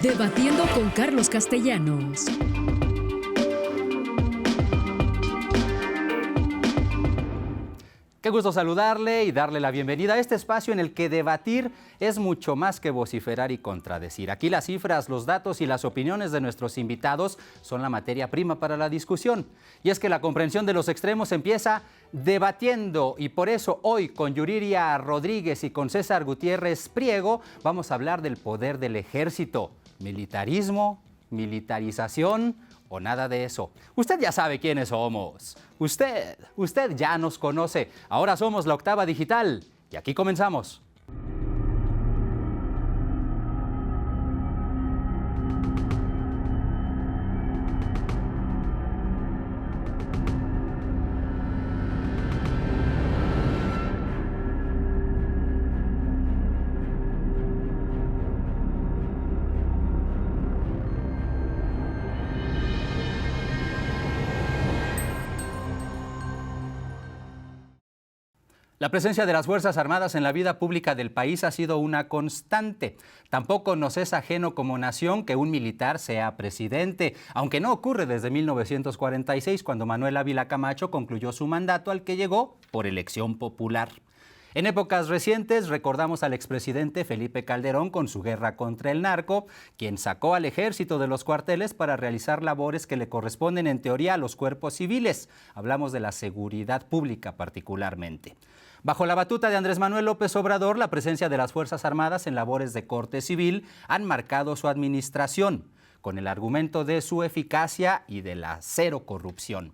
Debatiendo con Carlos Castellanos. Qué gusto saludarle y darle la bienvenida a este espacio en el que debatir es mucho más que vociferar y contradecir. Aquí las cifras, los datos y las opiniones de nuestros invitados son la materia prima para la discusión. Y es que la comprensión de los extremos empieza debatiendo, y por eso hoy con Yuriria Rodríguez y con César Gutiérrez Priego vamos a hablar del poder del ejército, militarismo, militarización o nada de eso. Usted ya sabe quiénes somos. Usted ya nos conoce. Ahora somos La Octava Digital y aquí comenzamos. La presencia de las Fuerzas Armadas en la vida pública del país ha sido una constante. Tampoco nos es ajeno como nación que un militar sea presidente, aunque no ocurre desde 1946, cuando Manuel Ávila Camacho concluyó su mandato al que llegó por elección popular. En épocas recientes recordamos al expresidente Felipe Calderón con su guerra contra el narco, quien sacó al ejército de los cuarteles para realizar labores que le corresponden en teoría a los cuerpos civiles. Hablamos de la seguridad pública particularmente. Bajo la batuta de Andrés Manuel López Obrador, la presencia de las Fuerzas Armadas en labores de corte civil han marcado su administración, con el argumento de su eficacia y de la cero corrupción.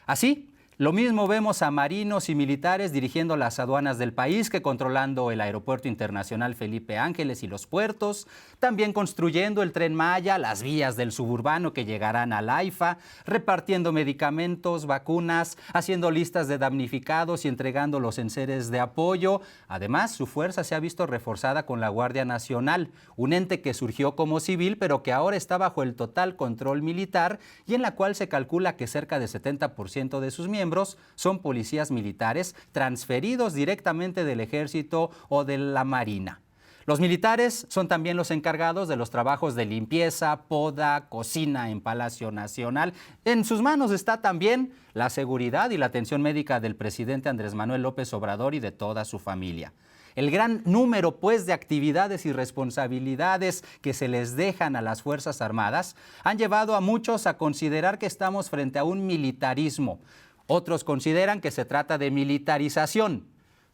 Así, lo mismo vemos a marinos y militares dirigiendo las aduanas del país que controlando el Aeropuerto Internacional Felipe Ángeles y los puertos, también construyendo el Tren Maya, las vías del suburbano que llegarán al AIFA, repartiendo medicamentos, vacunas, haciendo listas de damnificados y entregando los enseres de apoyo. Además, su fuerza se ha visto reforzada con la Guardia Nacional, un ente que surgió como civil pero que ahora está bajo el total control militar y en la cual se calcula que cerca del 70% de sus miembros son policías militares transferidos directamente del Ejército o de la Marina. Los militares son también los encargados de los trabajos de limpieza, poda, cocina en Palacio Nacional. En sus manos está también la seguridad y la atención médica del presidente Andrés Manuel López Obrador y de toda su familia. El gran número, pues, de actividades y responsabilidades que se les dejan a las Fuerzas Armadas han llevado a muchos a considerar que estamos frente a un militarismo. Otros consideran que se trata de militarización.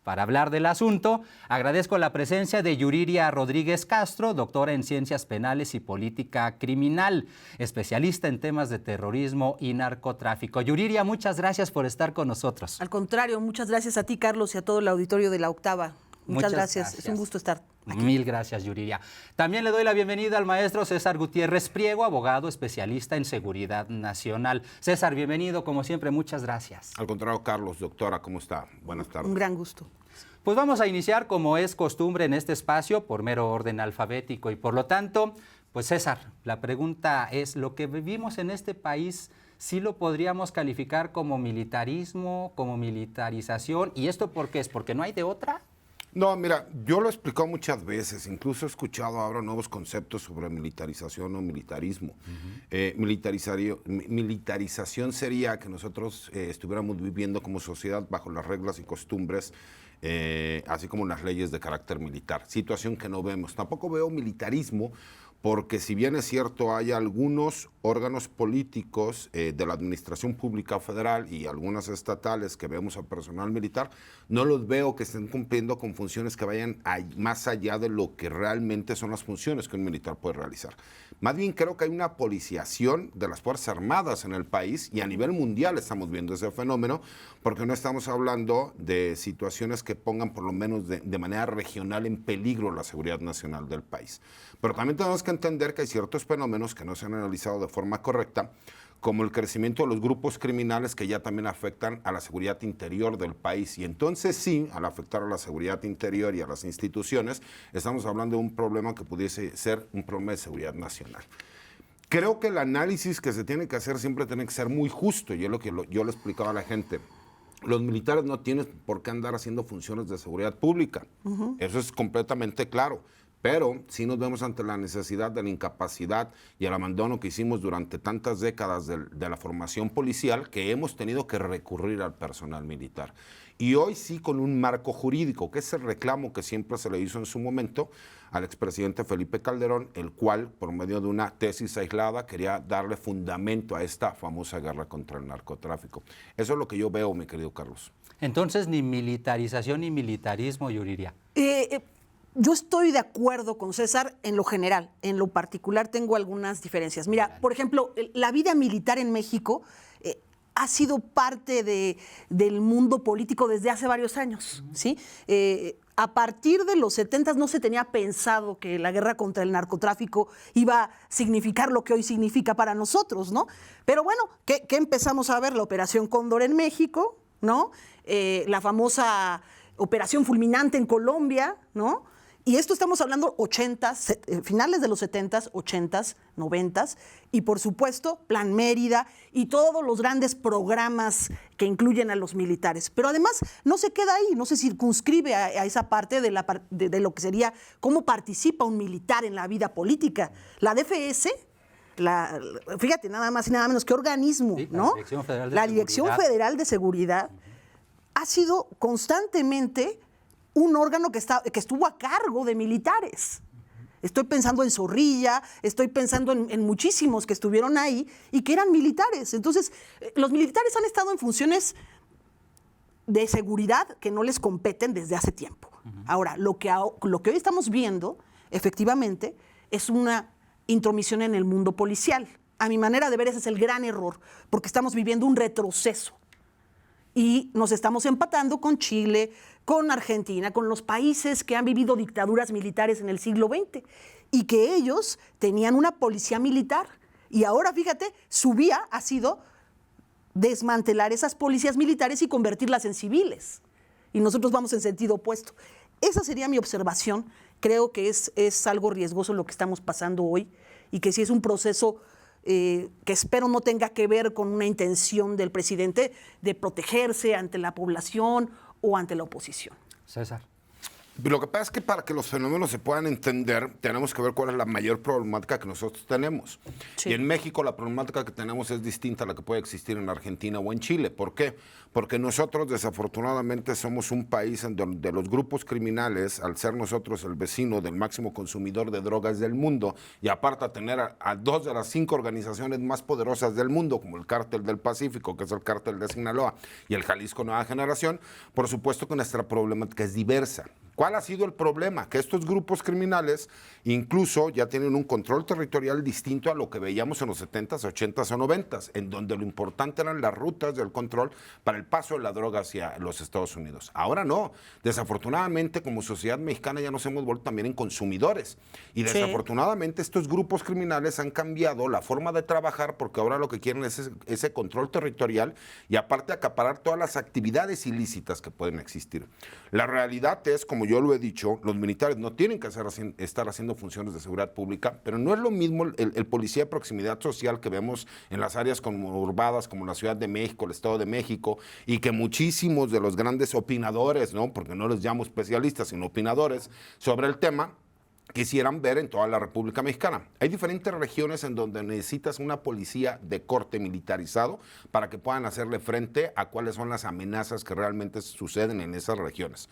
Para hablar del asunto, agradezco la presencia de Yuriria Rodríguez Castro, doctora en Ciencias Penales y Política Criminal, especialista en temas de terrorismo y narcotráfico. Yuriria, muchas gracias por estar con nosotros. Al contrario, muchas gracias a ti, Carlos, y a todo el auditorio de La Octava. Muchas gracias. Es un gusto estar aquí. Mil gracias, Yuriria. También le doy la bienvenida al maestro César Gutiérrez Priego, abogado especialista en seguridad nacional. César, bienvenido, como siempre, muchas gracias. Al contrario, Carlos, doctora, ¿cómo está? Buenas tardes. Un gran gusto. Pues vamos a iniciar, como es costumbre en este espacio, por mero orden alfabético y por lo tanto, pues César, la pregunta es, ¿lo que vivimos en este país sí lo podríamos calificar como militarismo, como militarización? ¿Y esto por qué es? ¿Porque no hay de otra? No, mira, yo lo he explicado muchas veces, incluso he escuchado ahora nuevos conceptos sobre militarización o militarismo. Militarización sería que nosotros estuviéramos viviendo como sociedad bajo las reglas y costumbres, así como las leyes de carácter militar, situación que no vemos. Tampoco veo militarismo porque si bien es cierto hay algunos órganos políticos de la administración pública federal y algunas estatales que vemos a personal militar, no los veo que estén cumpliendo con funciones que vayan más allá de lo que realmente son las funciones que un militar puede realizar. Más bien creo que hay una policiación de las Fuerzas Armadas en el país y a nivel mundial estamos viendo ese fenómeno porque no estamos hablando de situaciones que pongan por lo menos de manera regional en peligro la seguridad nacional del país. Pero también tenemos que entender que hay ciertos fenómenos que no se han analizado de forma correcta, como el crecimiento de los grupos criminales que ya también afectan a la seguridad interior del país. Y entonces sí, al afectar a la seguridad interior y a las instituciones, estamos hablando de un problema que pudiese ser un problema de seguridad nacional. Creo que el análisis que se tiene que hacer siempre tiene que ser muy justo, y es lo que yo le explicaba a la gente. Los militares no tienen por qué andar haciendo funciones de seguridad pública. Eso es completamente claro. Pero sí nos vemos ante la necesidad de la incapacidad y el abandono que hicimos durante tantas décadas de la formación policial, que hemos tenido que recurrir al personal militar. Y hoy sí con un marco jurídico, que es el reclamo que siempre se le hizo en su momento al expresidente Felipe Calderón, el cual, por medio de una tesis aislada, quería darle fundamento a esta famosa guerra contra el narcotráfico. Eso es lo que yo veo, mi querido Carlos. Entonces, ni militarización ni militarismo, Yuriria. Yo estoy de acuerdo con César en lo general. En lo particular tengo algunas diferencias. Mira, por ejemplo, la vida militar en México ha sido parte del mundo político desde hace varios años, ¿sí? A partir de los 70 no se tenía pensado que la guerra contra el narcotráfico iba a significar lo que hoy significa para nosotros, ¿no? Pero bueno, ¿qué empezamos a ver? La Operación Cóndor en México, ¿no? La famosa Operación Fulminante en Colombia, ¿no? Y esto estamos hablando finales de los 70s, 80s, 90s, y por supuesto Plan Mérida y todos los grandes programas que incluyen a los militares. Pero además no se queda ahí, no se circunscribe a esa parte de lo que sería cómo participa un militar en la vida política. La DFS, fíjate, nada más y nada menos que organismo, sí, ¿no? La Dirección Federal de Seguridad ha sido constantemente un órgano que estuvo a cargo de militares. Estoy pensando en Zorrilla, estoy pensando en muchísimos que estuvieron ahí y que eran militares. Entonces, los militares han estado en funciones de seguridad que no les competen desde hace tiempo. Ahora, lo que hoy estamos viendo, efectivamente, es una intromisión en el mundo policial. A mi manera de ver, ese es el gran error, porque estamos viviendo un retroceso. Y nos estamos empatando con Chile, con Argentina, con los países que han vivido dictaduras militares en el siglo XX y que ellos tenían una policía militar. Y ahora, fíjate, su vía ha sido desmantelar esas policías militares y convertirlas en civiles. Y nosotros vamos en sentido opuesto. Esa sería mi observación. Creo que es algo riesgoso lo que estamos pasando hoy y que sí es un proceso que espero no tenga que ver con una intención del presidente de protegerse ante la población o ante la oposición. César. Lo que pasa es que para que los fenómenos se puedan entender, tenemos que ver cuál es la mayor problemática que nosotros tenemos. Sí. Y en México la problemática que tenemos es distinta a la que puede existir en Argentina o en Chile. ¿Por qué? Porque nosotros desafortunadamente somos un país en donde los grupos criminales, al ser nosotros el vecino del máximo consumidor de drogas del mundo, y aparte a tener a 2 de las 5 organizaciones más poderosas del mundo, como el Cártel del Pacífico, que es el Cártel de Sinaloa, y el Jalisco Nueva Generación, por supuesto que nuestra problemática es diversa. ¿Cuál ha sido el problema? Que estos grupos criminales incluso ya tienen un control territorial distinto a lo que veíamos en los 70s, 80s o 90s, en donde lo importante eran las rutas del control para el paso de la droga hacia los Estados Unidos. Ahora no. Desafortunadamente, como sociedad mexicana ya nos hemos vuelto también en consumidores. Y desafortunadamente estos grupos criminales han cambiado la forma de trabajar porque ahora lo que quieren es ese control territorial y aparte acaparar todas las actividades ilícitas que pueden existir. La realidad es, como yo lo he dicho, los militares no tienen que estar haciendo funciones de seguridad pública, pero no es lo mismo el policía de proximidad social que vemos en las áreas conurbadas como la Ciudad de México, el Estado de México, y que muchísimos de los grandes opinadores, ¿no? Porque no les llamo especialistas, sino opinadores sobre el tema, quisieran ver en toda la República Mexicana. Hay diferentes regiones en donde necesitas una policía de corte militarizado para que puedan hacerle frente a cuáles son las amenazas que realmente suceden en esas regiones.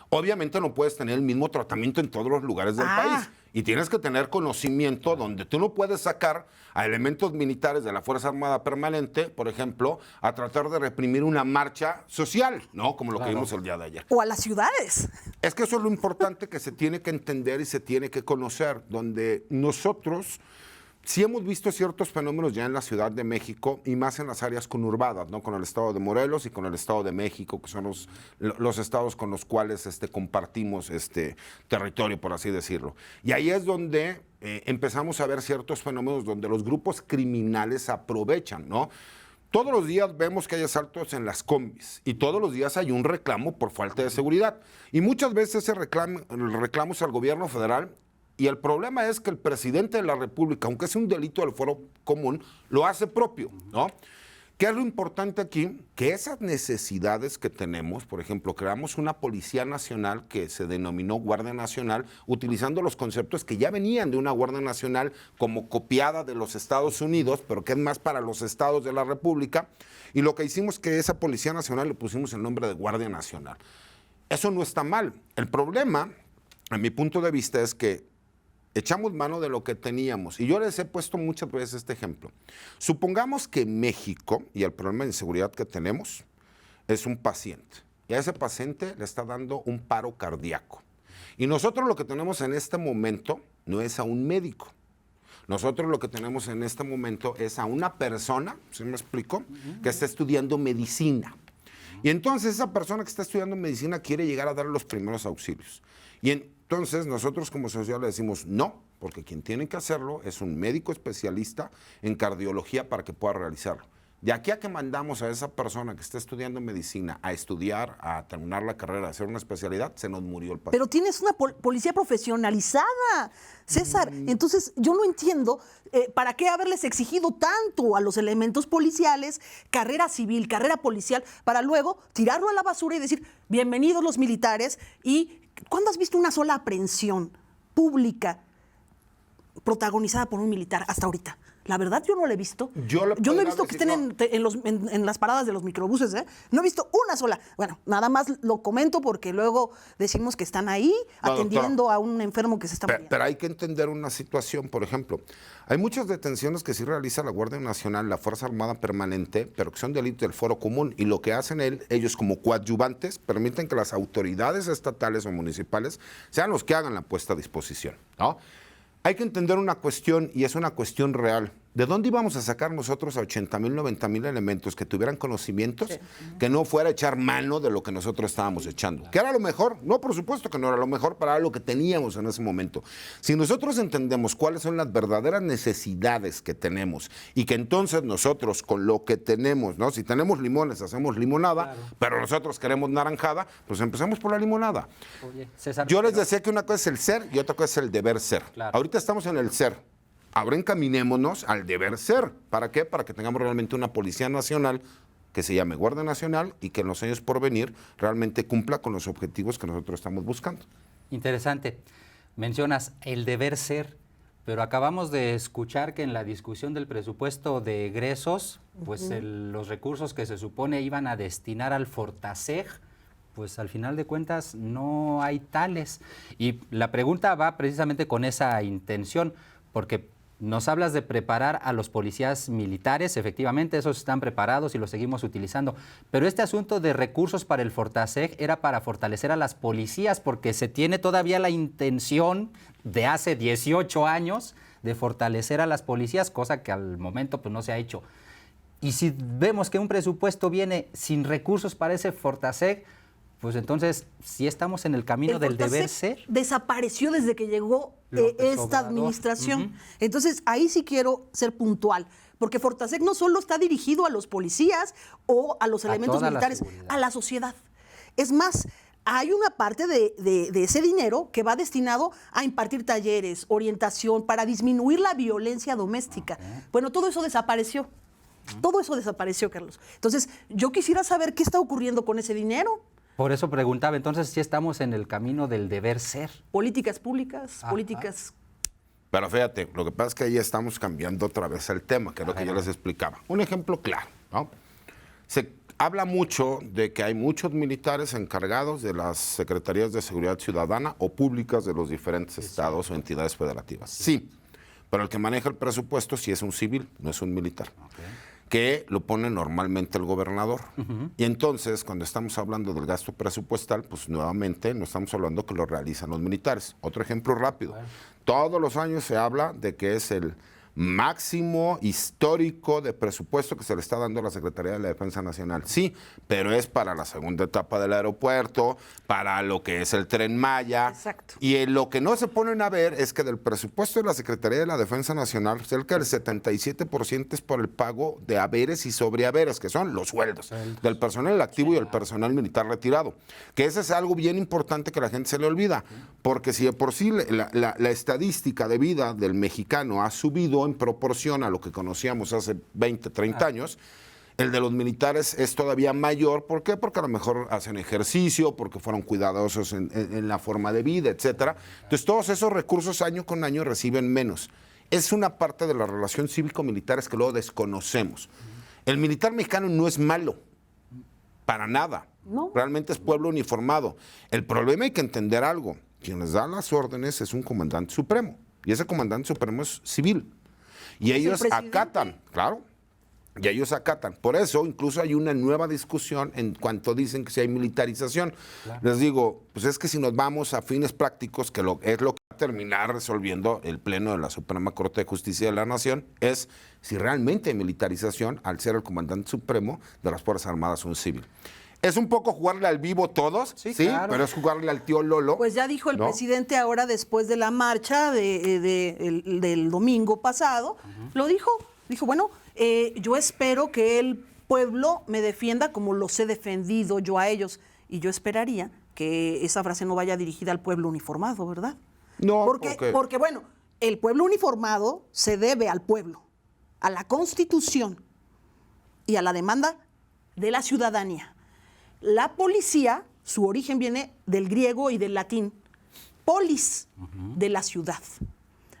Obviamente no puedes tener el mismo tratamiento en todos los lugares del país y tienes que tener conocimiento donde tú no puedes sacar a elementos militares de la Fuerza Armada Permanente, por ejemplo, a tratar de reprimir una marcha social, ¿no? Como lo que vimos el día de ayer. O a las ciudades. Es que eso es lo importante que se tiene que entender y se tiene que conocer, donde nosotros sí hemos visto ciertos fenómenos ya en la Ciudad de México y más en las áreas conurbadas, ¿no? Con el estado de Morelos y con el estado de México, que son los estados con los cuales compartimos territorio, por así decirlo. Y ahí es donde empezamos a ver ciertos fenómenos donde los grupos criminales aprovechan, ¿no? Todos los días vemos que hay asaltos en las combis y todos los días hay un reclamo por falta de seguridad. Y muchas veces el reclamo es al gobierno federal. Y el problema es que el presidente de la República, aunque es un delito del fuero común, lo hace propio, ¿no? ¿Qué es lo importante aquí? Que esas necesidades que tenemos, por ejemplo, creamos una Policía Nacional que se denominó Guardia Nacional, utilizando los conceptos que ya venían de una Guardia Nacional como copiada de los Estados Unidos, pero que es más para los estados de la República, y lo que hicimos es que esa Policía Nacional le pusimos el nombre de Guardia Nacional. Eso no está mal. El problema, a mi punto de vista, es que echamos mano de lo que teníamos. Y yo les he puesto muchas veces este ejemplo. Supongamos que México, y el problema de inseguridad que tenemos, es un paciente. Y a ese paciente le está dando un paro cardíaco. Y nosotros lo que tenemos en este momento no es a un médico. Nosotros lo que tenemos en este momento es a una persona, ¿sí me explico?, que está estudiando medicina. Y entonces esa persona que está estudiando medicina quiere llegar a dar los primeros auxilios. Y entonces nosotros como sociedad le decimos no, porque quien tiene que hacerlo es un médico especialista en cardiología para que pueda realizarlo. De aquí a que mandamos a esa persona que está estudiando medicina a estudiar, a terminar la carrera, a hacer una especialidad, se nos murió el paciente. Pero tienes una policía profesionalizada, César. Entonces, yo no entiendo para qué haberles exigido tanto a los elementos policiales, carrera civil, carrera policial, para luego tirarlo a la basura y decir, bienvenidos los militares. ¿Y cuándo has visto una sola aprehensión pública protagonizada por un militar hasta ahorita? La verdad, yo no lo he visto. Yo no he visto que estén en las paradas de los microbuses, ¿eh? No he visto una sola. Bueno, nada más lo comento porque luego decimos que están ahí atendiendo a un enfermo que se está muriendo. Pero hay que entender una situación, por ejemplo. Hay muchas detenciones que sí realiza la Guardia Nacional, la Fuerza Armada Permanente, pero que son delitos del foro común. Y lo que hacen ellos como coadyuvantes permiten que las autoridades estatales o municipales sean los que hagan la puesta a disposición, ¿no? Hay que entender una cuestión, y es una cuestión real. ¿De dónde íbamos a sacar nosotros a 80,000, 90,000 elementos que tuvieran conocimientos que no fuera a echar mano de lo que nosotros estábamos echando? ¿Que era lo mejor? No, por supuesto que no era lo mejor, para lo que teníamos en ese momento. Si nosotros entendemos cuáles son las verdaderas necesidades que tenemos y que entonces nosotros con lo que tenemos, ¿no? Si tenemos limones, hacemos limonada, pero nosotros queremos naranjada, pues empecemos por la limonada. Oye, César, yo les decía que una cosa es el ser y otra cosa es el deber ser. Claro. Ahorita estamos en el ser. Ahora encaminémonos al deber ser. ¿Para qué? Para que tengamos realmente una Policía Nacional que se llame Guardia Nacional y que en los años por venir realmente cumpla con los objetivos que nosotros estamos buscando. Interesante. Mencionas el deber ser, pero acabamos de escuchar que en la discusión del presupuesto de egresos, pues los recursos que se supone iban a destinar al Fortaseg, pues al final de cuentas no hay tales. Y la pregunta va precisamente con esa intención, porque nos hablas de preparar a los policías militares, efectivamente, esos están preparados y los seguimos utilizando, pero este asunto de recursos para el Fortaseg era para fortalecer a las policías, porque se tiene todavía la intención de hace 18 años de fortalecer a las policías, cosa que al momento pues no se ha hecho. Y si vemos que un presupuesto viene sin recursos para ese Fortaseg, pues entonces sí estamos en el camino del deber ser. Desapareció desde que llegó esta administración. Entonces ahí sí quiero ser puntual, porque Fortaseg no solo está dirigido a los policías o a los elementos militares, a la sociedad. Es más, hay una parte de ese dinero que va destinado a impartir talleres, orientación, para disminuir la violencia doméstica. Bueno, todo eso desapareció. Todo eso desapareció, Carlos. Entonces, yo quisiera saber qué está ocurriendo con ese dinero. Por eso preguntaba, entonces, si estamos en el camino del deber ser. Políticas públicas, políticas... Pero fíjate, lo que pasa es que ahí estamos cambiando otra vez el tema, que es lo que yo les explicaba. Un ejemplo claro, ¿no? Se habla mucho de que hay muchos militares encargados de las Secretarías de Seguridad Ciudadana o públicas de los diferentes estados o entidades federativas. Sí, pero el que maneja el presupuesto sí es un civil, no es un militar. Que lo pone normalmente el gobernador. Y entonces, cuando estamos hablando del gasto presupuestal, pues nuevamente no estamos hablando que lo realizan los militares. Otro ejemplo rápido. Todos los años se habla de que es el máximo histórico de presupuesto que se le está dando a la Secretaría de la Defensa Nacional. Sí, pero es para la segunda etapa del aeropuerto, para lo que es el Tren Maya. Exacto. Y lo que no se ponen a ver es que del presupuesto de la Secretaría de la Defensa Nacional, cerca del 77% es por el pago de haberes y sobrehaberes, que son los sueldos del personal activo y el personal militar retirado. Que eso es algo bien importante que la gente se le olvida, porque si de por sí la estadística de vida del mexicano ha subido en proporción a lo que conocíamos hace 20, 30 años, El de los militares es todavía mayor. ¿Por qué? Porque a lo mejor hacen ejercicio, porque fueron cuidadosos en la forma de vida, etcétera. Entonces, todos esos recursos año con año reciben menos. Es una parte de la relación cívico-militares que luego desconocemos. El militar mexicano no es malo, para nada. No. Realmente es pueblo uniformado. El problema, hay que entender algo. Quien les da las órdenes es un comandante supremo. Y ese comandante supremo es civil. Y ellos acatan, claro. Y ellos acatan. Por eso, incluso hay una nueva discusión en cuanto dicen que si hay militarización. Claro. Les digo, pues es que si nos vamos a fines prácticos, que es lo que va a terminar resolviendo el Pleno de la Suprema Corte de Justicia de la Nación, es si realmente hay militarización al ser el comandante supremo de las Fuerzas Armadas un civil. Es un poco jugarle al vivo todos, sí, claro, pero es jugarle al tío Lolo. Pues ya dijo el presidente ahora, después de la marcha del domingo pasado, lo dijo, bueno, yo espero que el pueblo me defienda como los he defendido yo a ellos. Y yo esperaría que esa frase no vaya dirigida al pueblo uniformado, ¿verdad? No, porque bueno, el pueblo uniformado se debe al pueblo, a la Constitución y a la demanda de la ciudadanía. La policía, su origen viene del griego y del latín, polis, de la ciudad.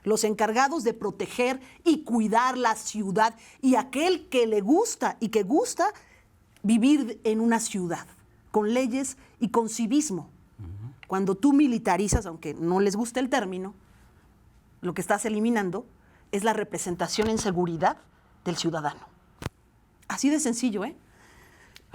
Los encargados de proteger y cuidar la ciudad, y aquel que le gusta y que gusta vivir en una ciudad, con leyes y con civismo. Cuando tú militarizas, aunque no les guste el término, lo que estás eliminando es la representación en seguridad del ciudadano. Así de sencillo, ¿eh?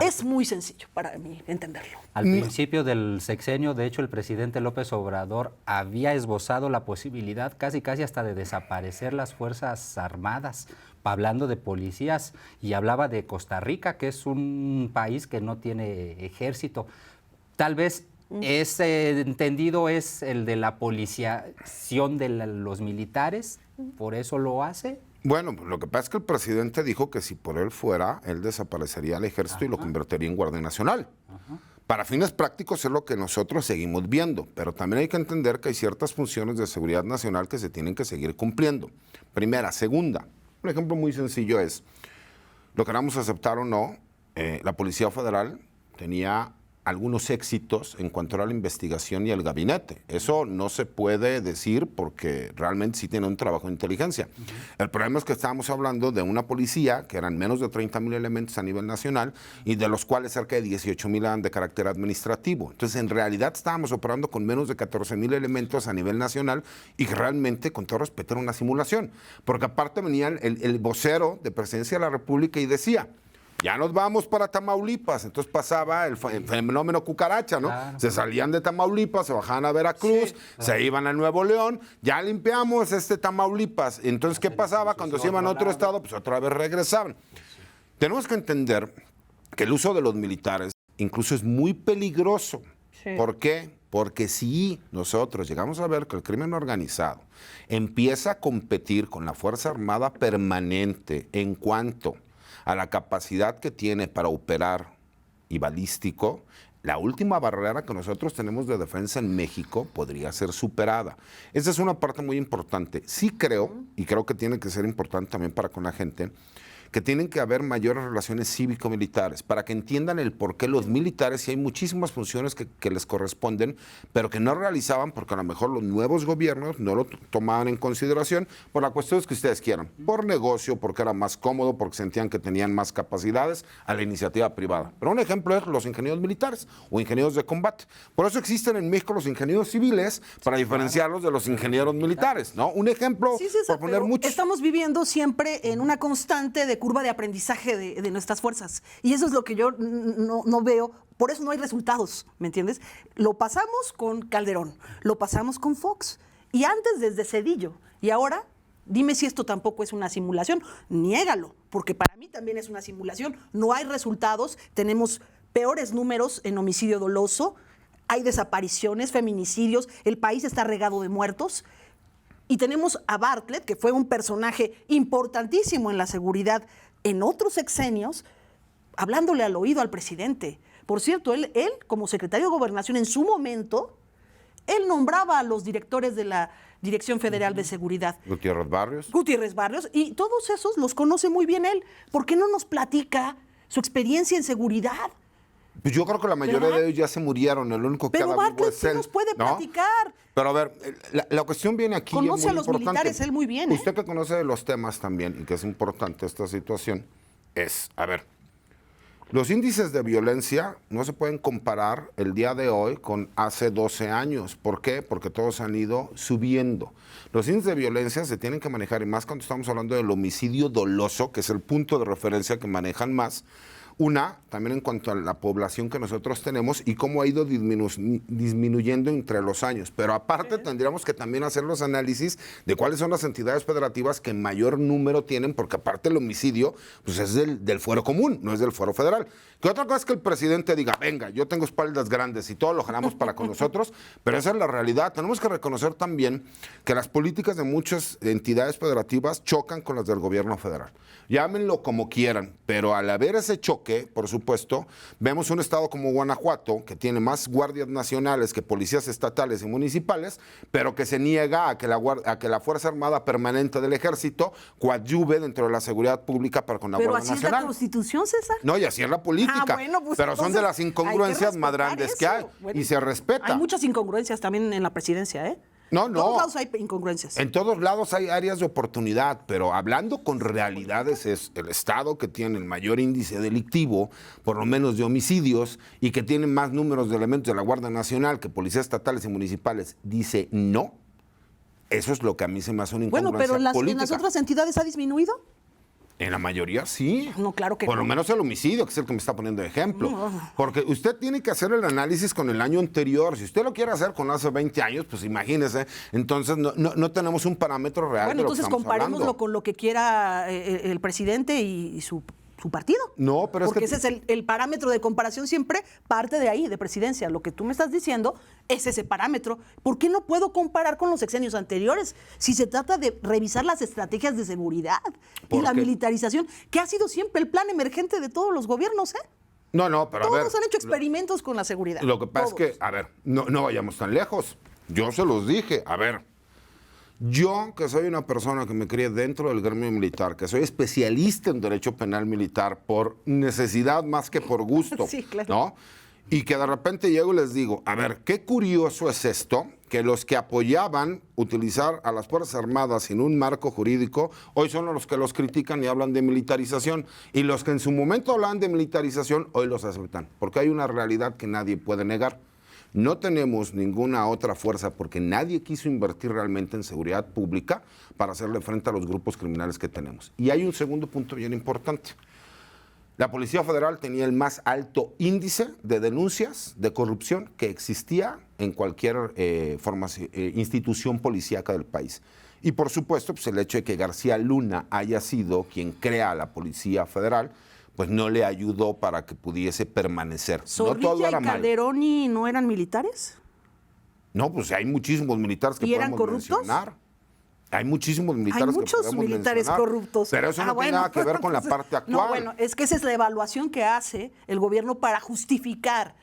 Es muy sencillo para mí entenderlo. Al principio del sexenio, de hecho, el presidente López Obrador había esbozado la posibilidad casi hasta de desaparecer las Fuerzas Armadas, hablando de policías, y hablaba de Costa Rica, que es un país que no tiene ejército. Tal vez ese entendido es el de la policiación de los militares, por eso lo hace. Bueno, lo que pasa es que el presidente dijo que si por él fuera, él desaparecería el ejército y lo convertiría en Guardia Nacional. Para fines prácticos es lo que nosotros seguimos viendo, pero también hay que entender que hay ciertas funciones de seguridad nacional que se tienen que seguir cumpliendo. Primera. Segunda, un ejemplo muy sencillo es, lo queramos aceptar o no, la Policía Federal tenía algunos éxitos en cuanto a la investigación y el gabinete. Eso no se puede decir porque realmente sí tiene un trabajo de inteligencia. El problema es que estábamos hablando de una policía que eran menos de 30,000 elementos a nivel nacional y de los cuales cerca de 18,000 eran de carácter administrativo. Entonces, en realidad estábamos operando con menos de 14,000 elementos a nivel nacional y que realmente, con todo respeto, era una simulación. Porque aparte venía el vocero de Presidencia de la República y decía: ya nos vamos para Tamaulipas. Entonces pasaba el fenómeno cucaracha, ¿no? Claro. Se salían de Tamaulipas, se bajaban a Veracruz, se iban a Nuevo León, ya limpiamos Tamaulipas. Entonces, ¿qué pasaba? Cuando se iban a otro estado, pues otra vez regresaban. Tenemos que entender que el uso de los militares incluso es muy peligroso. ¿Por qué? Porque si nosotros llegamos a ver que el crimen organizado empieza a competir con la Fuerza Armada permanente en cuanto a la capacidad que tiene para operar y balístico, la última barrera que nosotros tenemos de defensa en México podría ser superada. Esa es una parte muy importante. Sí creo, y creo que tiene que ser importante también para con la gente, que tienen que haber mayores relaciones cívico-militares para que entiendan el por qué los militares, y hay muchísimas funciones que les corresponden, pero que no realizaban porque a lo mejor los nuevos gobiernos no lo tomaban en consideración por las cuestiones que ustedes quieran, por negocio, porque era más cómodo, porque sentían que tenían más capacidades a la iniciativa privada. Pero un ejemplo es los ingenieros militares o ingenieros de combate. Por eso existen en México los ingenieros civiles para diferenciarlos de los ingenieros militares, ¿no? Un ejemplo, por poner muchos. Estamos viviendo siempre en una constante de curva de aprendizaje de nuestras fuerzas. Y eso es lo que yo no veo. Por eso no hay resultados, ¿me entiendes? Lo pasamos con Calderón, lo pasamos con Fox, y antes desde Zedillo. Y ahora, dime si esto tampoco es una simulación. Niégalo, porque para mí también es una simulación. No hay resultados, tenemos peores números en homicidio doloso, hay desapariciones, feminicidios, el país está regado de muertos. Y tenemos a Bartlett, que fue un personaje importantísimo en la seguridad en otros sexenios, hablándole al oído al presidente. Por cierto, él como secretario de Gobernación en su momento, él nombraba a los directores de la Dirección Federal de Seguridad. Gutiérrez Barrios. Y todos esos los conoce muy bien él. ¿Por qué no nos platica su experiencia en seguridad. Pues yo creo que la mayoría ¿Verdad? de ellos ya se murieron, el único que Pero queda vivo Bartlett es sí él. nos puede ¿no? platicar. Pero a ver, la cuestión viene aquí. Conoce es muy a los importante. militares, él muy bien, ¿eh? Usted que conoce de los temas también, y que es importante esta situación, es, a ver, los índices de violencia no se pueden comparar el día de hoy con hace 12 años. ¿Por qué? Porque todos han ido subiendo. Los índices de violencia se tienen que manejar, y más cuando estamos hablando del homicidio doloso, que es el punto de referencia que manejan más. Una, también en cuanto a la población que nosotros tenemos y cómo ha ido disminuyendo entre los años. Pero aparte tendríamos que también hacer los análisis de cuáles son las entidades federativas que mayor número tienen, porque aparte el homicidio pues es del fuero común, no es del fuero federal. Que otra cosa es que el presidente diga, venga, yo tengo espaldas grandes y todo lo jalamos para con nosotros, pero esa es la realidad. Tenemos que reconocer también que las políticas de muchas entidades federativas chocan con las del gobierno federal. Llámenlo como quieran, pero al haber ese choque, por supuesto, vemos un estado como Guanajuato, que tiene más guardias nacionales que policías estatales y municipales, pero que se niega a que la Fuerza Armada Permanente del Ejército coadyuve dentro de la seguridad pública para con la Pero Guardia así es la Nacional. Constitución, César. No, y así es la política. Bueno, pues pero son de entonces las incongruencias hay que más respetar grandes que eso. hay. Bueno, Y se respeta. Hay muchas incongruencias también en la presidencia, ¿eh? No, En todos no. lados hay incongruencias. En todos lados hay áreas de oportunidad, pero hablando con realidades, es el Estado que tiene el mayor índice delictivo, por lo menos de homicidios, y que tiene más números de elementos de la Guardia Nacional que policías estatales y municipales, dice no. Eso es lo que a mí se me hace una Bueno, incongruencia pero en las política. otras entidades ha disminuido. En la mayoría sí. No, claro que Por lo no. menos el homicidio, que es el que me está poniendo de ejemplo. Porque usted tiene que hacer el análisis con el año anterior. Si usted lo quiere hacer con hace 20 años, pues imagínese. Entonces no tenemos un parámetro real Bueno, de lo que entonces estamos comparémoslo hablando. con lo que quiera el presidente y su partido. No, pero Porque es que... ese es el parámetro de comparación, siempre parte de ahí, de presidencia. Lo que tú me estás diciendo es ese parámetro. ¿Por qué no puedo comparar con los sexenios anteriores? Si se trata de revisar las estrategias de seguridad y la Porque- militarización, que ha sido siempre el plan emergente de todos los gobiernos, ¿eh? No, pero a ver. Todos han hecho experimentos con la seguridad. Lo que pasa Todos. es que, a ver, no vayamos tan lejos. Yo se los dije, a ver. Yo, que soy una persona que me crié dentro del gremio militar, que soy especialista en derecho penal militar por necesidad más que por gusto, Sí, claro. ¿no? Y que de repente llego y les digo, a ver, qué curioso es esto, que los que apoyaban utilizar a las Fuerzas Armadas sin un marco jurídico, hoy son los que los critican y hablan de militarización. Y los que en su momento hablaban de militarización, hoy los aceptan. Porque hay una realidad que nadie puede negar. No tenemos ninguna otra fuerza porque nadie quiso invertir realmente en seguridad pública para hacerle frente a los grupos criminales que tenemos. Y hay un segundo punto bien importante. La Policía Federal tenía el más alto índice de denuncias de corrupción que existía en cualquier institución policíaca del país. Y por supuesto, pues el hecho de que García Luna haya sido quien crea la Policía Federal, pues no le ayudó para que pudiese permanecer. No todo ¿Zorrilla era y mal. Calderón y no eran militares? No, pues hay muchísimos militares que ¿Y eran podemos corruptos? mencionar. Hay muchísimos militares Hay muchos que podemos militares mencionar, corruptos. Pero eso no tiene bueno. nada que ver con la parte actual. No, bueno, es que esa es la evaluación que hace el gobierno para justificar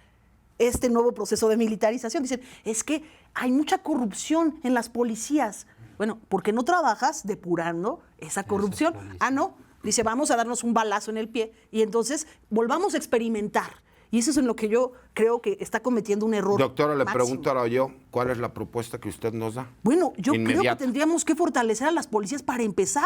este nuevo proceso de militarización. Dicen, es que hay mucha corrupción en las policías. Bueno, ¿por qué no trabajas depurando esa corrupción? Ah, no. Dice, vamos a darnos un balazo en el pie y entonces volvamos a experimentar. Y eso es en lo que yo creo que está cometiendo un error. Doctora, le máximo. pregunto ahora yo, ¿cuál es la propuesta que usted nos da? Bueno, yo creo que Inmediata. tendríamos que fortalecer a las policías para empezar.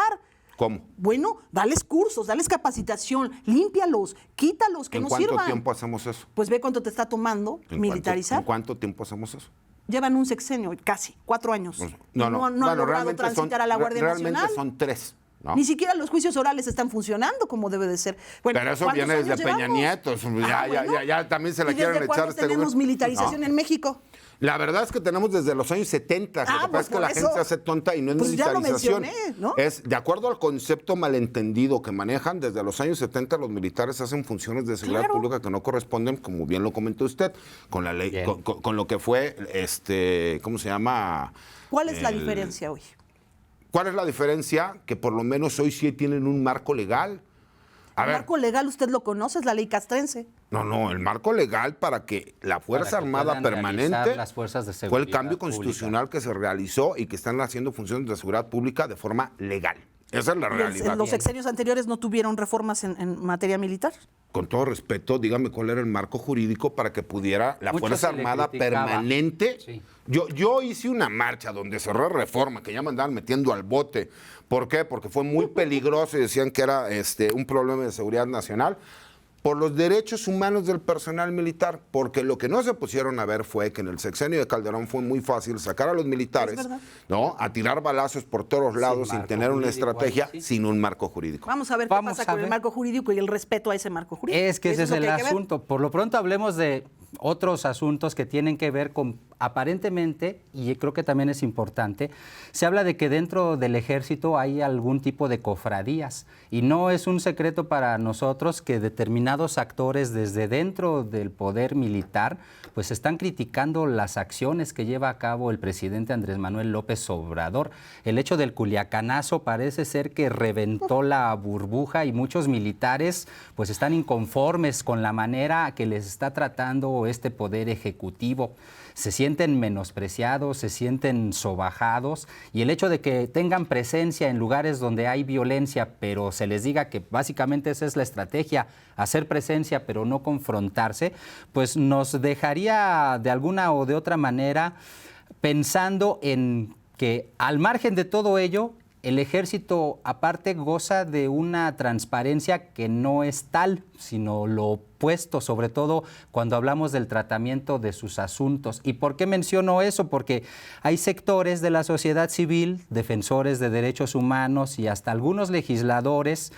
¿Cómo? Bueno, dales cursos, dales capacitación, límpialos, quítalos, que ¿En no cuánto sirvan. tiempo hacemos eso? Pues ve cuánto te está tomando militarizar. ¿En cuánto tiempo hacemos eso? Llevan un sexenio, casi, 4 años. No, Y no han Bueno, logrado realmente transitar a la Guardia realmente Nacional. son 3. ¿no? Ni siquiera los juicios orales están funcionando como debe de ser. Bueno, Pero eso ¿cuántos viene desde años Peña llevamos? Nieto. Ya también se la ¿Y quieren desde echar a cuándo este tenemos gobierno. militarización No. en México? La verdad es que tenemos desde los años 70. Lo que pasa pues es que por la eso. gente se hace tonta y no es Pues ya lo militarización. mencioné, ¿no? Es, de acuerdo al concepto malentendido que manejan, desde los años 70 los militares hacen funciones de seguridad Claro. pública que no corresponden, como bien lo comentó usted, con la ley, Bien. con lo que fue, ¿cómo se llama? ¿Cuál es la El- diferencia hoy? ¿Cuál es la diferencia? Que por lo menos hoy sí tienen un marco legal. A El ver, marco legal usted lo conoce, es la ley castrense. no, el marco legal para que la Fuerza Para que Armada puedan realizar Permanente las fuerzas de fue el seguridad cambio pública. constitucional que se realizó y que están haciendo funciones de seguridad pública de forma legal. Esa es la realidad. ¿Los sexenios anteriores no tuvieron reformas en materia militar? Con todo respeto, dígame cuál era el marco jurídico para que pudiera la Mucho Fuerza se le Armada criticaba. permanente. Sí. Yo hice una marcha donde cerré reforma, que ya me andaban metiendo al bote. ¿Por qué? Porque fue muy peligroso y decían que era un problema de seguridad nacional. Por los derechos humanos del personal militar, porque lo que no se pusieron a ver fue que en el sexenio de Calderón fue muy fácil sacar a los militares, ¿no? A tirar balazos por todos lados sin tener una estrategia, sin un marco jurídico. Vamos a ver qué pasa con el marco jurídico y el respeto a ese marco jurídico. Es que ese es el lo que hay que ver. asunto. Por lo pronto hablemos de otros asuntos que tienen que ver con, aparentemente, y creo que también es importante, se habla de que dentro del ejército hay algún tipo de cofradías, y no es un secreto para nosotros que determinados actores desde dentro del poder militar pues están criticando las acciones que lleva a cabo el presidente Andrés Manuel López Obrador. El hecho del Culiacanazo parece ser que reventó la burbuja y muchos militares pues están inconformes con la manera que les está tratando este poder ejecutivo. Se sienten menospreciados, se sienten sobajados, y el hecho de que tengan presencia en lugares donde hay violencia, pero se les diga que básicamente esa es la estrategia, hacer presencia pero no confrontarse, pues nos dejaría de alguna o de otra manera pensando en que al margen de todo ello, el ejército aparte goza de una transparencia que no es tal, sino lo opuesto, sobre todo cuando hablamos del tratamiento de sus asuntos. ¿Y por qué menciono eso? Porque hay sectores de la sociedad civil, defensores de derechos humanos y hasta algunos legisladores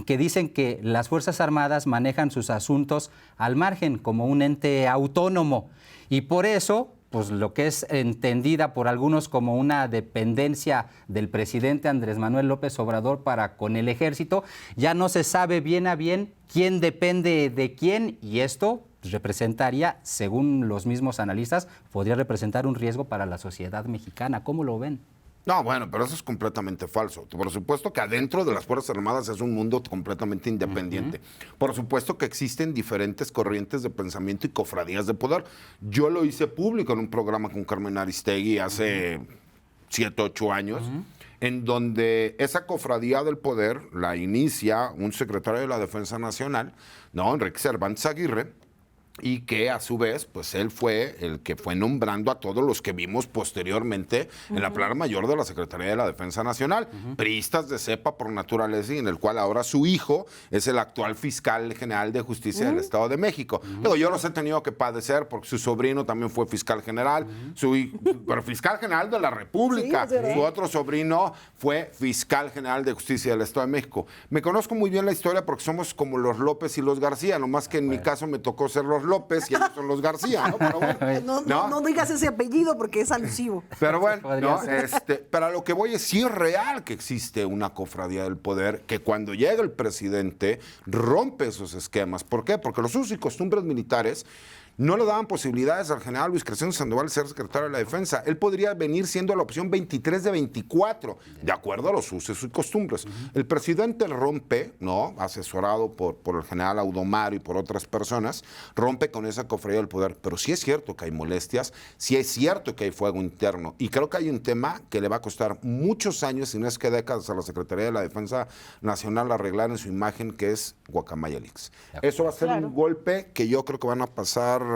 que dicen que las Fuerzas Armadas manejan sus asuntos al margen, como un ente autónomo. Y por eso, pues lo que es entendida por algunos como una dependencia del presidente Andrés Manuel López Obrador para con el ejército, ya no se sabe bien a bien quién depende de quién, y esto representaría, según los mismos analistas, podría representar un riesgo para la sociedad mexicana. ¿Cómo lo ven? No, bueno, pero eso es completamente falso. Por supuesto que adentro de las Fuerzas Armadas es un mundo completamente independiente. Por supuesto que existen diferentes corrientes de pensamiento y cofradías de poder. Yo lo hice público en un programa con Carmen Aristegui hace 7, 8 años, en donde esa cofradía del poder la inicia un secretario de la Defensa Nacional, ¿no? Enrique Cervantes Aguirre, y que a su vez, pues él fue el que fue nombrando a todos los que vimos posteriormente en la plana mayor de la Secretaría de la Defensa Nacional, priistas de cepa por naturaleza, y en el cual ahora su hijo es el actual fiscal general de justicia del Estado de México. Digo, yo los he tenido que padecer porque su sobrino también fue fiscal general, pero fiscal general de la República. Sí, Su otro sobrino fue fiscal general de justicia del Estado de México. Me conozco muy bien la historia porque somos como los López y los García, nomás que en mi caso me tocó ser los López y ellos son los García, ¿no? Pero bueno, no digas ese apellido porque es alusivo. pero bueno, Podría ¿no? ser. Pero a lo que voy es, sí es real que existe una cofradía del poder que cuando llega el presidente rompe esos esquemas. ¿Por qué? Porque los usos y costumbres militares no le daban posibilidades al general Luis Crescencio Sandoval ser secretario de la Defensa. Él podría venir siendo la opción 23 de 24, de acuerdo a los usos y costumbres. El presidente rompe, ¿no? Asesorado por el general Audomar y por otras personas, rompe con esa cofradía del poder. Pero sí es cierto que hay molestias, sí es cierto que hay fuego interno. Y creo que hay un tema que le va a costar muchos años, si no es que décadas, a la Secretaría de la Defensa Nacional arreglar en su imagen, que es Guacamaya Leaks. Eso va a ser un golpe que yo creo que van a pasar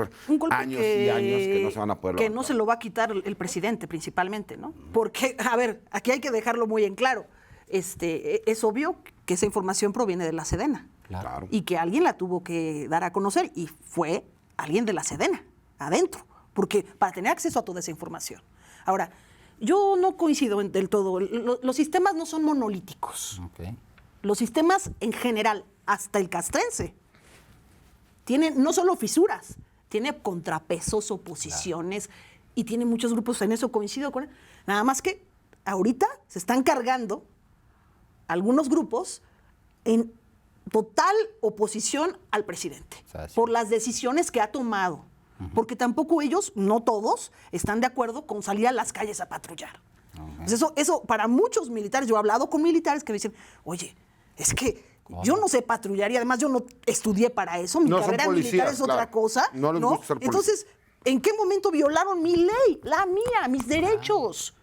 años y años que no se van a poder levantar. no se lo va a quitar el presidente principalmente, ¿no? Porque, a ver, aquí hay que dejarlo muy en claro. Es obvio que esa información proviene de la Sedena. Claro. Y que alguien la tuvo que dar a conocer, y fue alguien de la Sedena, adentro, porque para tener acceso a toda esa información. Ahora, yo no coincido del todo. Los sistemas no son monolíticos. Okay. Los sistemas en general, hasta el castrense, tienen no solo fisuras, tiene contrapesos, oposiciones, y tiene muchos grupos, en eso coincido con él. Nada más que ahorita se están cargando algunos grupos en total oposición al presidente por las decisiones que ha tomado. Porque tampoco ellos, no todos, están de acuerdo con salir a las calles a patrullar. Entonces eso para muchos militares, yo he hablado con militares que me dicen, oye, es que yo no sé patrullar y además yo no estudié para eso, mi carrera militar es otra cosa. No les gusta ser policía. Entonces, ¿en qué momento violaron mi ley, la mía, mis derechos?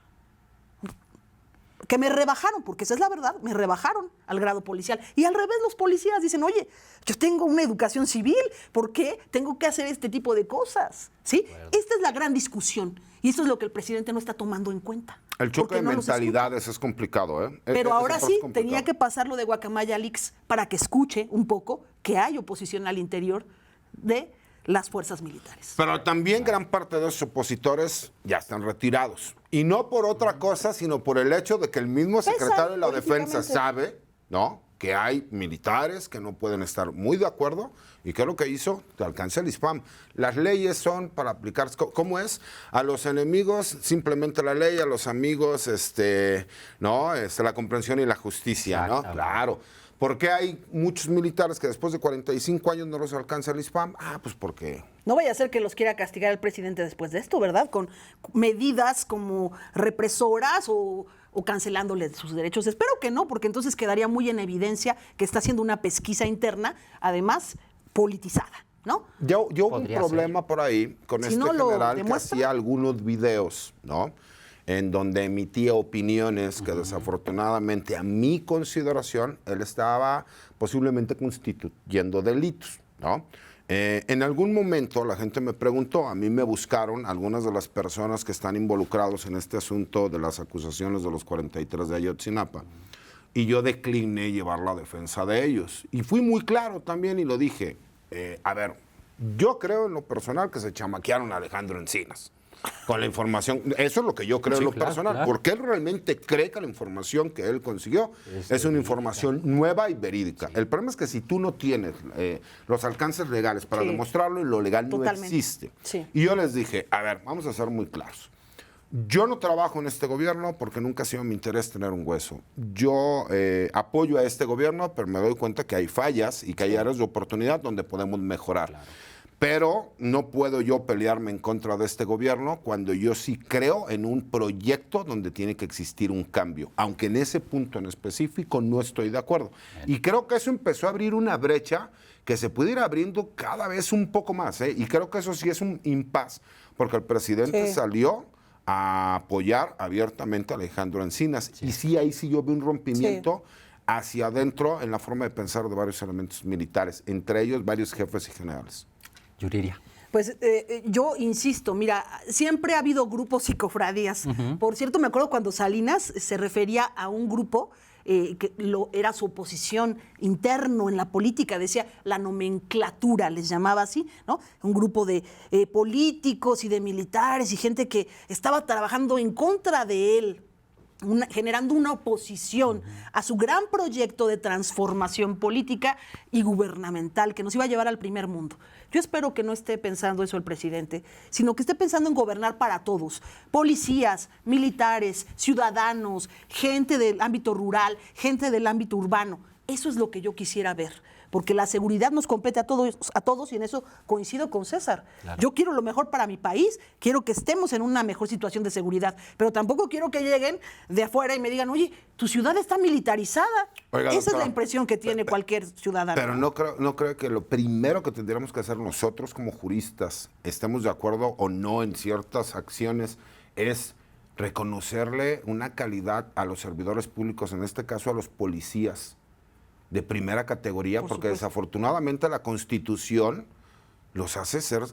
que me rebajaron, porque esa es la verdad, me rebajaron al grado policial. Y al revés, los policías dicen, oye, yo tengo una educación civil, ¿por qué tengo que hacer este tipo de cosas? ¿Sí? Esta es la gran discusión. Y esto es lo que el presidente no está tomando en cuenta. El choque de mentalidades es complicado, ¿eh? Pero ahora sí, tenía que pasar lo de Guacamaya Leaks para que escuche un poco que hay oposición al interior de las fuerzas militares. Pero también gran parte de esos opositores ya están retirados. Y no por otra cosa, sino por el hecho de que el mismo secretario de la Defensa sabe, ¿no?, que hay militares que no pueden estar muy de acuerdo. ¿Y qué es lo que hizo? Te alcanza el ISPAM. Las leyes son para aplicar, ¿cómo es? A los enemigos simplemente la ley, a los amigos la comprensión y la justicia, ¿no? Claro. ¿Por qué hay muchos militares que después de 45 años no los alcanza el ISPAM? Pues porque... No vaya a ser que los quiera castigar el presidente después de esto, ¿verdad? Con medidas como represoras o cancelándoles sus derechos. Espero que no, porque entonces quedaría muy en evidencia que está haciendo una pesquisa interna, además politizada, ¿no? Yo hubo un problema por ahí con este general que hacía algunos videos, ¿no?, en donde emitía opiniones que desafortunadamente, a mi consideración, él estaba posiblemente constituyendo delitos, ¿no? En algún momento la gente me preguntó, a mí me buscaron algunas de las personas que están involucrados en este asunto de las acusaciones de los 43 de Ayotzinapa, y yo decliné llevar la defensa de ellos. Y fui muy claro también y lo dije, a ver, yo creo en lo personal que se chamaquearon a Alejandro Encinas con la información. Eso es lo que yo creo en lo personal, porque él realmente cree que la información que él consiguió es una información nueva y verídica. El problema es que si tú no tienes los alcances legales para demostrarlo, y lo legal no existe. Y yo les dije, a ver, vamos a ser muy claros. Yo no trabajo en este gobierno porque nunca ha sido mi interés tener un hueso. Yo apoyo a este gobierno, pero me doy cuenta que hay fallas y que hay áreas de oportunidad donde podemos mejorar. Pero no puedo yo pelearme en contra de este gobierno cuando yo sí creo en un proyecto donde tiene que existir un cambio, aunque en ese punto en específico no estoy de acuerdo. Y creo que eso empezó a abrir una brecha que se puede ir abriendo cada vez un poco más, ¿eh? Y creo que eso sí es un impas, porque el presidente salió a apoyar abiertamente a Alejandro Encinas. Y sí, ahí sí yo vi un rompimiento hacia adentro en la forma de pensar de varios elementos militares, entre ellos varios jefes y generales. Yuriria. Pues yo insisto, mira, siempre ha habido grupos y cofradías. Por cierto, me acuerdo cuando Salinas se refería a un grupo que era su oposición interno en la política, decía la nomenclatura, les llamaba así, ¿no? Un grupo de políticos y de militares y gente que estaba trabajando en contra de él, generando una oposición a su gran proyecto de transformación política y gubernamental que nos iba a llevar al primer mundo. Yo espero que no esté pensando eso el presidente, sino que esté pensando en gobernar para todos, policías, militares, ciudadanos, gente del ámbito rural, gente del ámbito urbano. Eso es lo que yo quisiera ver, porque la seguridad nos compete a todos y en eso coincido con César. Claro. Yo quiero lo mejor para mi país, quiero que estemos en una mejor situación de seguridad, pero tampoco quiero que lleguen de afuera y me digan, oye, tu ciudad está militarizada. Oiga, esa es la impresión que tiene cualquier ciudadano. Pero no creo que lo primero que tendríamos que hacer nosotros como juristas, estemos de acuerdo o no en ciertas acciones, es reconocerle una calidad a los servidores públicos, en este caso a los policías de primera categoría, porque desafortunadamente la Constitución los hace ser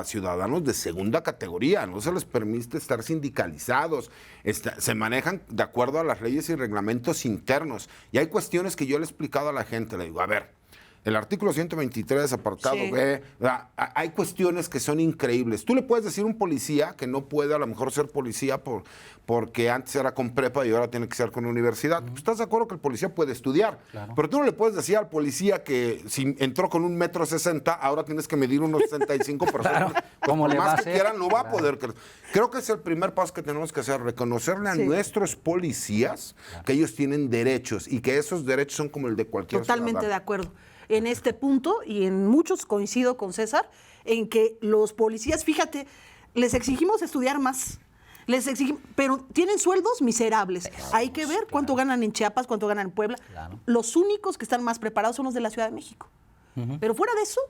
ciudadanos de segunda categoría, no se les permite estar sindicalizados, se manejan de acuerdo a las leyes y reglamentos internos. Y hay cuestiones que yo le he explicado a la gente, le digo, a ver, el artículo 123, apartado B, hay cuestiones que son increíbles. Tú le puedes decir a un policía que no puede a lo mejor ser policía porque antes era con prepa y ahora tiene que ser con universidad. ¿Estás de acuerdo que el policía puede estudiar? Claro. Pero tú no le puedes decir al policía que si entró con 1,60 m, ahora tienes que medir unos 65 personas. Claro. ¿Cómo le va a hacer? Más que quieran, no va a poder. Creo que es el primer paso que tenemos que hacer, reconocerle a nuestros policías que ellos tienen derechos y que esos derechos son como el de cualquier ciudadano. Totalmente de acuerdo. En este punto, y en muchos coincido con César, en que los policías, fíjate, les exigimos estudiar más, pero tienen sueldos miserables. Hay que ver cuánto ganan en Chiapas, cuánto ganan en Puebla. Claro. Los únicos que están más preparados son los de la Ciudad de México. Pero fuera de eso,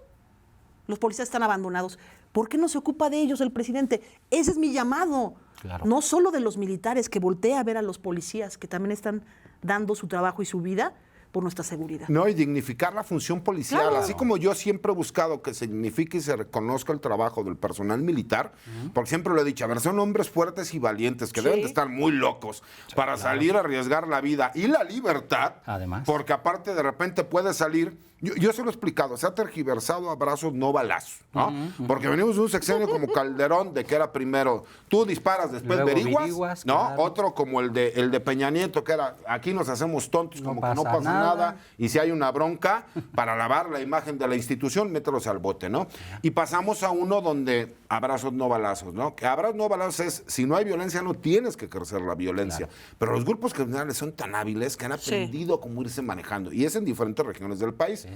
los policías están abandonados. ¿Por qué no se ocupa de ellos el presidente? Ese es mi llamado. Claro. No solo de los militares, que voltea a ver a los policías, que también están dando su trabajo y su vida por nuestra seguridad. No, y dignificar la función policial. Claro. Así como yo siempre he buscado que se dignifique y se reconozca el trabajo del personal militar, porque siempre lo he dicho, a ver, son hombres fuertes y valientes que Sí. deben de estar muy locos para salir a arriesgar la vida y la libertad. Además. Porque aparte de repente puede salir, yo se lo he explicado, se ha tergiversado a abrazos, no balazos, ¿no? Porque venimos de un sexenio como Calderón, de que era primero, tú disparas, después Luego averiguas, ¿no? claro. Otro como el de Peña Nieto, que era, aquí nos hacemos tontos, No como que no pasa pasa nada, y si hay una bronca, para lavar la imagen de la institución, mételos al bote, ¿no? Y pasamos a uno donde abrazos no balazos, ¿no? Que abrazos no balazos es, si no hay violencia, no tienes que ejercer la violencia. Pero los grupos criminales son tan hábiles que han Sí. aprendido a cómo irse manejando, y es en diferentes regiones del país. Sí.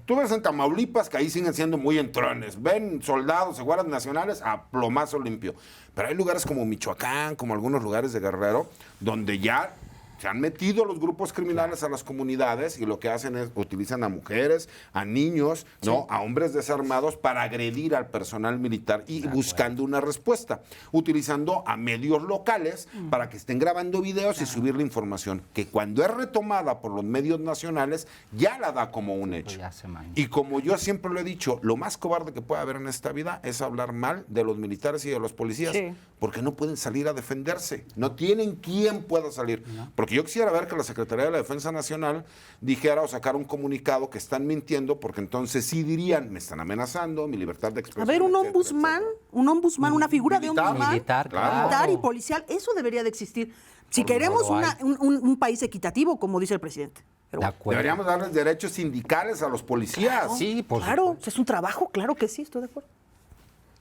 Tú ves en Tamaulipas que ahí siguen siendo muy entrones, ven soldados y guardias nacionales a plomazo limpio. Pero hay lugares como Michoacán, como algunos lugares de Guerrero, donde ya se han metido los grupos criminales a las comunidades y lo que hacen es utilizan a mujeres, a niños, ¿no? A hombres desarmados para agredir al personal militar y buscando una respuesta, utilizando a medios locales para que estén grabando videos y subir la información, que cuando es retomada por los medios nacionales ya la da como un hecho. ya se maña. Y como yo siempre lo he dicho, lo más cobarde que puede haber en esta vida es hablar mal de los militares y de los policías, Sí. porque no pueden salir a defenderse, no tienen quien pueda salir. Porque yo quisiera ver que la Secretaría de la Defensa Nacional dijera o sacara un comunicado que están mintiendo, porque entonces sí dirían, me están amenazando, mi libertad de A expresión. ver, etcétera, etcétera. una figura de Militar. ombudsman, Militar, claro. militar y policial, eso debería de existir. Si Por queremos no lo hay. un país equitativo, como dice el presidente. Pero De bueno, acuerdo. Deberíamos darles derechos sindicales a los policías. Sí, por claro, supuesto. es un trabajo, claro que sí, estoy de acuerdo.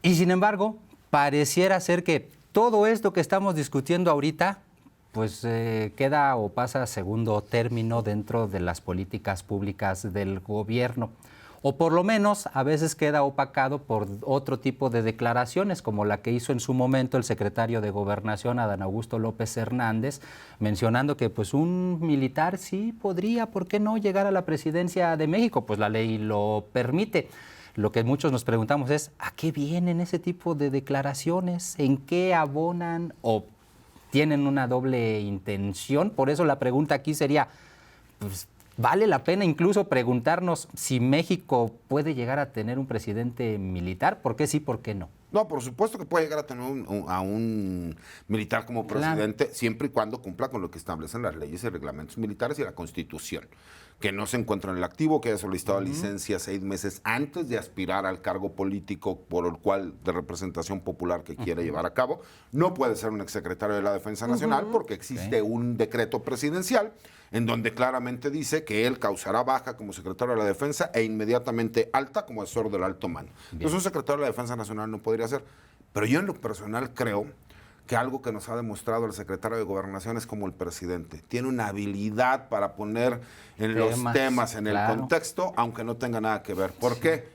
Y sin embargo, pareciera ser que todo esto que estamos discutiendo ahorita, pues queda o pasa a segundo término dentro de las políticas públicas del gobierno. O por lo menos a veces queda opacado por otro tipo de declaraciones, como la que hizo en su momento el secretario de Gobernación, Adán Augusto López Hernández, mencionando que pues un militar sí podría, ¿por qué no?, llegar a la presidencia de México, pues la ley lo permite. Lo que muchos nos preguntamos es, ¿a qué vienen ese tipo de declaraciones? ¿En qué abonan o tienen una doble intención? Por eso la pregunta aquí sería, pues, ¿vale la pena incluso preguntarnos si México puede llegar a tener un presidente militar? ¿Por qué sí, por qué no? No, por supuesto que puede llegar a tener a un militar como presidente, siempre y cuando cumpla con lo que establecen las leyes y reglamentos militares y la Constitución. Que no se encuentra en el activo, que haya solicitado licencia 6 meses antes de aspirar al cargo político por el cual de representación popular que quiere llevar a cabo. No puede ser un exsecretario de la Defensa Nacional porque existe un decreto presidencial en donde claramente dice que él causará baja como secretario de la Defensa e inmediatamente alta como asesor del alto mando. Entonces un secretario de la Defensa Nacional no podría ser. Pero yo en lo personal creo que algo que nos ha demostrado el secretario de Gobernación es como el presidente. Tiene una habilidad para poner en los temas en el contexto, aunque no tenga nada que ver. ¿Por qué?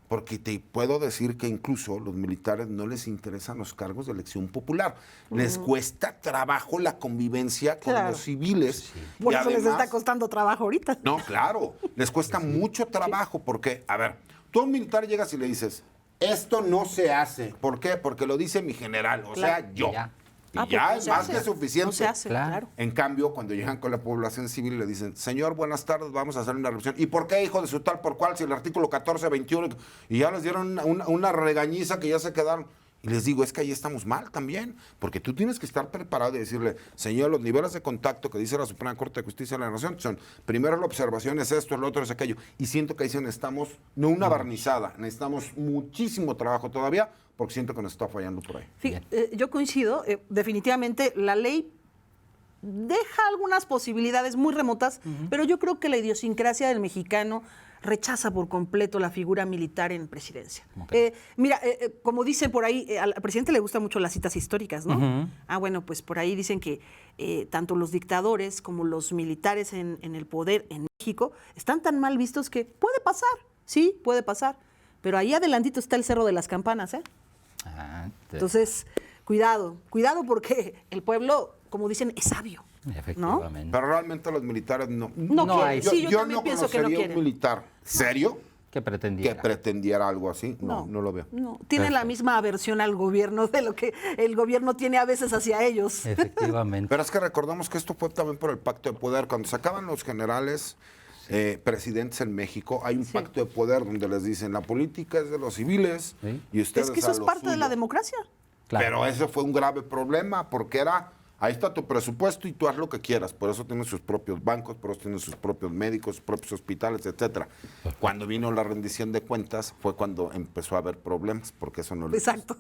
Porque te puedo decir que incluso los militares no les interesan los cargos de elección popular. Les cuesta trabajo la convivencia con Claro. los civiles. Por Y eso les además- está costando trabajo ahorita. No, claro, les cuesta mucho trabajo porque, a ver, tú a un militar llegas y le dices, esto no se hace. ¿Por qué? Porque lo dice mi general, o sea, yo. Ya. Y Pues ya no es se más hace. que suficiente. No se hace, Claro. claro. En cambio, cuando llegan con la población civil le dicen, señor, buenas tardes, vamos a hacer una revisión. ¿Y por qué, hijo de su tal por cual, si el artículo 14, 21? Y ya les dieron una regañiza que ya se quedaron. Y les digo, es que ahí estamos mal también, porque tú tienes que estar preparado y decirle, señor, los niveles de contacto que dice la Suprema Corte de Justicia de la Nación son, primero la observación es esto, lo otro es aquello. Y siento que ahí sí necesitamos, no una barnizada, necesitamos muchísimo trabajo todavía, porque siento que nos está fallando por ahí. Yo coincido, definitivamente la ley deja algunas posibilidades muy remotas, pero yo creo que la idiosincrasia del mexicano rechaza por completo la figura militar en presidencia. Mira, como dicen por ahí, al presidente le gustan mucho las citas históricas, ¿no? Bueno, pues por ahí dicen que tanto los dictadores como los militares en el poder en México están tan mal vistos que puede pasar, sí, puede pasar, pero ahí adelantito está el Cerro de las Campanas, ¿eh? Entonces, cuidado porque el pueblo, como dicen, es sabio. Efectivamente. Pero realmente los militares no. No quieren. hay. Sí, yo yo también no pienso que no conocería quieren. un militar serio que pretendiera algo así. No lo veo. No, tienen la misma aversión al gobierno de lo que el gobierno tiene a veces hacia ellos. Efectivamente. Pero es que recordamos que esto fue también por el pacto de poder. Cuando se acaban los generales presidentes en México, hay un pacto de poder donde les dicen la política es de los civiles y ustedes Es que eso es parte de la democracia. Claro. Pero ese fue un grave problema porque era, ahí está tu presupuesto y tú haz lo que quieras. Por eso tienen sus propios bancos, por eso tienen sus propios médicos, sus propios hospitales, etcétera. Cuando vino la rendición de cuentas fue cuando empezó a haber problemas, porque eso no lo Exacto.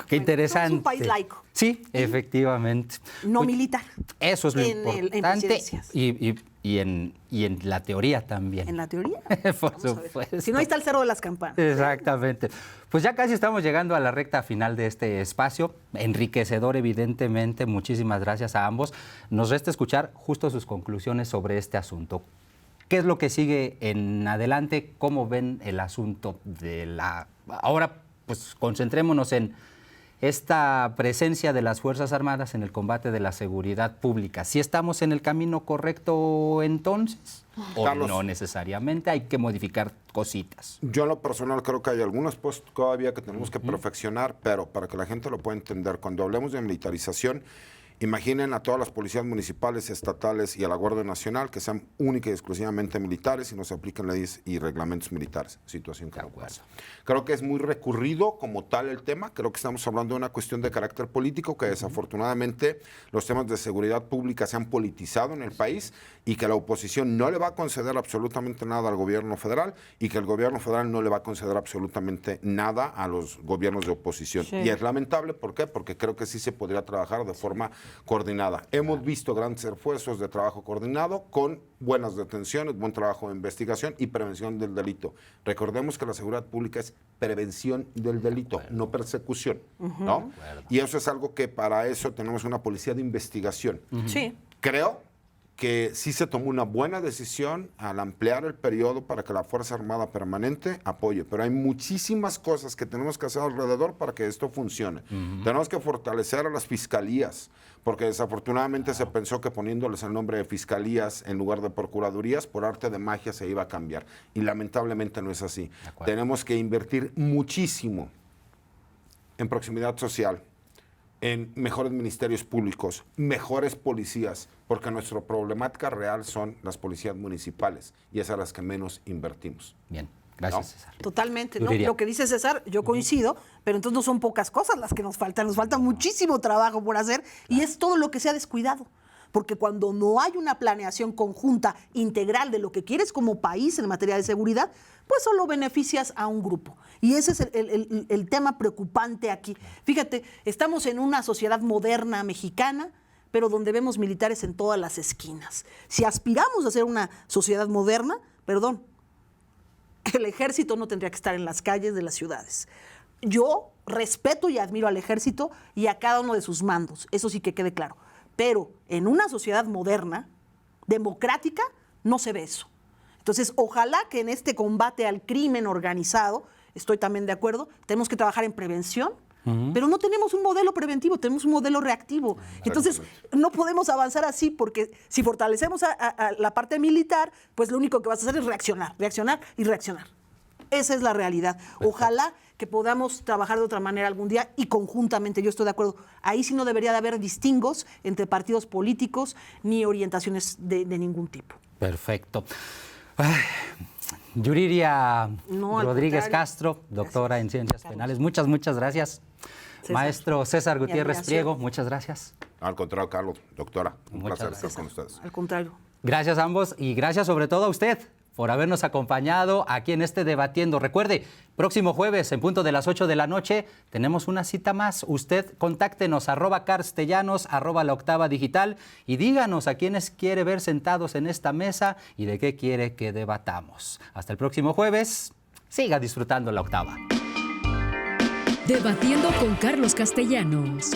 Qué interesante. Somos un país laico. Sí, efectivamente. No militar. Eso es lo en importante. presidencias. Y en la teoría también. En la teoría. Por Vamos a ver. supuesto. Si no, ahí está el Cerro de las Campanas. Exactamente. Pues ya casi estamos llegando a la recta final de este espacio. Enriquecedor, evidentemente. Muchísimas gracias a ambos. Nos resta escuchar justo sus conclusiones sobre este asunto. ¿Qué es lo que sigue en adelante? ¿Cómo ven el asunto de la... Ahora, pues concentrémonos en esta presencia de las Fuerzas Armadas en el combate de la seguridad pública. ¿Sí estamos en el camino correcto entonces? ¿O Carlos, no necesariamente? Hay que modificar cositas. Yo en lo personal creo que hay algunas cosas todavía que tenemos que perfeccionar, pero para que la gente lo pueda entender, cuando hablemos de militarización, imaginen a todas las policías municipales, estatales y a la Guardia Nacional que sean únicas y exclusivamente militares y no se apliquen leyes y reglamentos militares, situación que no pasa. Creo que es muy recurrido como tal el tema, creo que estamos hablando de una cuestión de carácter político que desafortunadamente los temas de seguridad pública se han politizado en el país y que la oposición no le va a conceder absolutamente nada al gobierno federal y que el gobierno federal no le va a conceder absolutamente nada a los gobiernos de oposición. Sí. Y es lamentable, ¿por qué? Porque creo que sí se podría trabajar de forma coordinada. Hemos visto grandes esfuerzos de trabajo coordinado con buenas detenciones, buen trabajo de investigación y prevención del delito. Recordemos que la seguridad pública es prevención del delito, no persecución, ¿no? Y eso es algo que para eso tenemos una policía de investigación. Sí. Creo que sí se tomó una buena decisión al ampliar el periodo para que la Fuerza Armada Permanente apoye, pero hay muchísimas cosas que tenemos que hacer alrededor para que esto funcione. Tenemos que fortalecer a las fiscalías, porque desafortunadamente se pensó que poniéndoles el nombre de fiscalías en lugar de procuradurías, por arte de magia se iba a cambiar, y lamentablemente no es así. Tenemos que invertir muchísimo en proximidad social, en mejores ministerios públicos, mejores policías, porque nuestra problemática real son las policías municipales y es a las que menos invertimos. Bien, gracias, ¿No? César. Totalmente, ¿no? Yuriria. Lo que dice César, yo coincido, pero entonces no son pocas cosas las que nos falta muchísimo trabajo por hacer y es todo lo que se ha descuidado. Porque cuando no hay una planeación conjunta, integral de lo que quieres como país en materia de seguridad, pues solo beneficias a un grupo. Y ese es el tema preocupante aquí. Fíjate, estamos en una sociedad moderna mexicana, pero donde vemos militares en todas las esquinas. Si aspiramos a ser una sociedad moderna, perdón, el ejército no tendría que estar en las calles de las ciudades. Yo respeto y admiro al ejército y a cada uno de sus mandos, eso sí que quede claro. Pero en una sociedad moderna, democrática, no se ve eso. Entonces, ojalá que en este combate al crimen organizado, estoy también de acuerdo, tenemos que trabajar en prevención, pero no tenemos un modelo preventivo, tenemos un modelo reactivo. Entonces, no podemos avanzar así porque si fortalecemos a la parte militar, pues lo único que vas a hacer es reaccionar, reaccionar y reaccionar. Esa es la realidad. Ojalá que podamos trabajar de otra manera algún día y conjuntamente, yo estoy de acuerdo. Ahí sí no debería de haber distingos entre partidos políticos ni orientaciones de ningún tipo. Perfecto. Ay, Yuriria No, al Rodríguez contrario. Castro, doctora en Ciencias Penales. Muchas gracias. César. Maestro César Mi Gutiérrez admiración. Priego, muchas gracias. Al contrario, Carlos, doctora, un Muchas placer gracias. estar con ustedes. Al contrario. Gracias a ambos y gracias sobre todo a usted por habernos acompañado aquí en este Debatiendo. Recuerde, próximo jueves en punto de las 8 de la noche tenemos una cita más. Usted contáctenos @carstellanos, @La Octava Digital y díganos a quiénes quiere ver sentados en esta mesa y de qué quiere que debatamos. Hasta el próximo jueves. Siga disfrutando La Octava. Debatiendo con Carlos Castellanos.